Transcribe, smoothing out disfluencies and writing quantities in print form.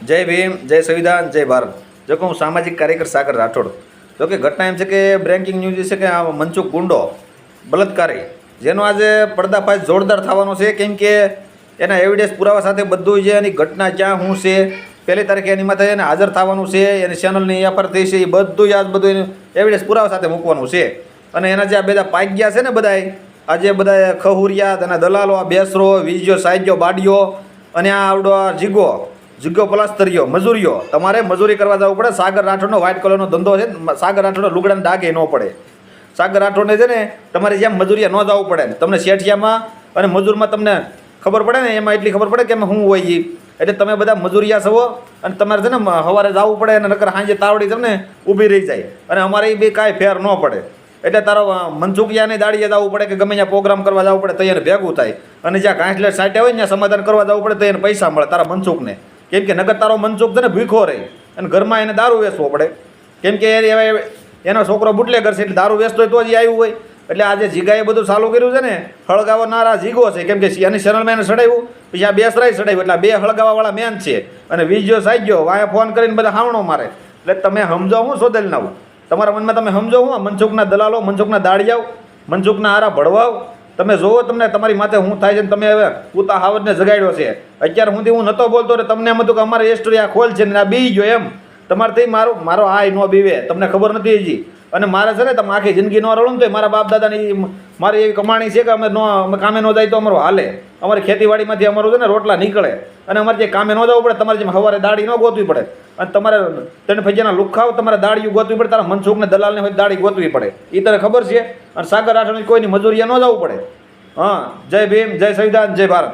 જય ભીમ, જય સંવિધાન, જય ભારત. જો કે હું સામાજિક કાર્યકર સાગર રાઠોડ. જો કે ઘટના એમ છે કે બ્રેકિંગ ન્યૂઝ છે કે આ મનસુખ ગુંડો બળાત્કારી જેનો આજે પડદાફાશ જોરદાર થવાનો છે, કેમ કે એના એવિડન્સ પુરાવા સાથે બધું જે એની ઘટના ક્યાં શું છે, પહેલી તારીખે એની માથે એને હાજર થવાનું છે, એની ચેનલની એફઆર થઈ છે, એ બધું જ આજ બધું એનું એવિડન્સ પુરાવા સાથે મૂકવાનું છે. અને એના જે આ બધા પાગ્યા છે ને બધાય, આજે બધા ખહુરિયા અને દલાલો, આ બેસરો વીજ્યો સાઈજો બાડીઓ અને આ આવડો આ જીગો પ્લાસ્તરીઓ મજૂરીઓ, તમારે મજૂરી કરવા જવું પડે. સાગર રાઠોડનો વ્હાઇટ કલરનો ધંધો છે. સાગર રાઠોડનો લુગડાને ડાઘે ન પડે. સાગર રાઠોડને છે ને તમારે જેમ મજૂરીયા ન જવું પડે. તમને શેઠિયામાં અને મજૂરમાં તમને ખબર પડે ને, એમાં એટલી ખબર પડે કે એમાં શું હોય એ. એટલે તમે બધા મજૂરિયા છો અને તમારે છે ને સવારે જવું પડે અને નકર સાંજે તાવડી તમને ઊભી રહી જાય અને અમારે એ બી કાંઈ ફેર ન પડે. એટલે તારો મનસુખિયાની દાડીએ જવું પડે કે ગમે ત્યાં પ્રોગ્રામ કરવા જવું પડે તો એને ભેગું થાય. અને જ્યાં કાંઠલે સાંટ્યા હોય ને ત્યાં સમાધાન કરવા જવું પડે તો એને પૈસા મળે તારા મનસુખને. કેમ કે નગર તારો મનસુખ છે ને ભૂખો રહે અને ઘરમાં એને દારૂ વેચવો પડે. કેમ કે એનો છોકરો બુટલેગર છે એટલે દારૂ વેચતો હોય તો જ આવ્યું હોય. એટલે આજે જીગાએ બધું ચાલુ કર્યું છે ને, હળગાવનારા જીગો છે. કેમ કે એની ચેનલમાં એને ચડાવ્યું, પછી આ બેસરાય ચડાવ્યું, એટલે આ બે હળગાવાવાળા મેન છે. અને વીજ્યો સાઈજો વાયા ફોન કરીને બધા હાવણો મારે. એટલે તમે સમજો હું શોધેલ ના આવું તમારા મનમાં, તમે સમજો હું મનસુખના દલાલો, મનસુખના દાડિયાઓ, મનસુખના આરા ભડવાઓ. તમે જોવો તમને તમારી માથે શું થાય છે. તમે હવે પૂતા હાવજને જગાડ્યો છે. અત્યાર સુધી હું નહોતો બોલતો એટલે તમને એમ હતું કે અમારે એસ્ટોરી આ ખોલ છે ને આ બી ગયો એમ. તમારથી મારો આય ન બીવે, તમને ખબર નથી હજી. અને મારે છે ને તમે આખી જિંદગી ન રળું ને તો મારા બાપ દાદાની મારી એવી કમાણી છે કે અમે કામે ન જાય તો અમારું હાલે. અમારી ખેતીવાડીમાંથી અમારું છે ને રોટલા નીકળે અને અમારે જે કામે ન જવું પડે. તમારે જેમ સવારે દાડી ન ગોતવી પડે અને તમારે તેને ફજ્યાના લુખાવ તમારે દાડીયું ગોતવી પડે. તારા મનસુખને દલાલને હોય દાડી ગોતવી પડે. એ તને ખબર છે. અને સાગર રાઠોડની કોઈની મજૂરીએ ન જવું પડે. હા, જય ભીમ, જય સંવિધાન, જય ભારત.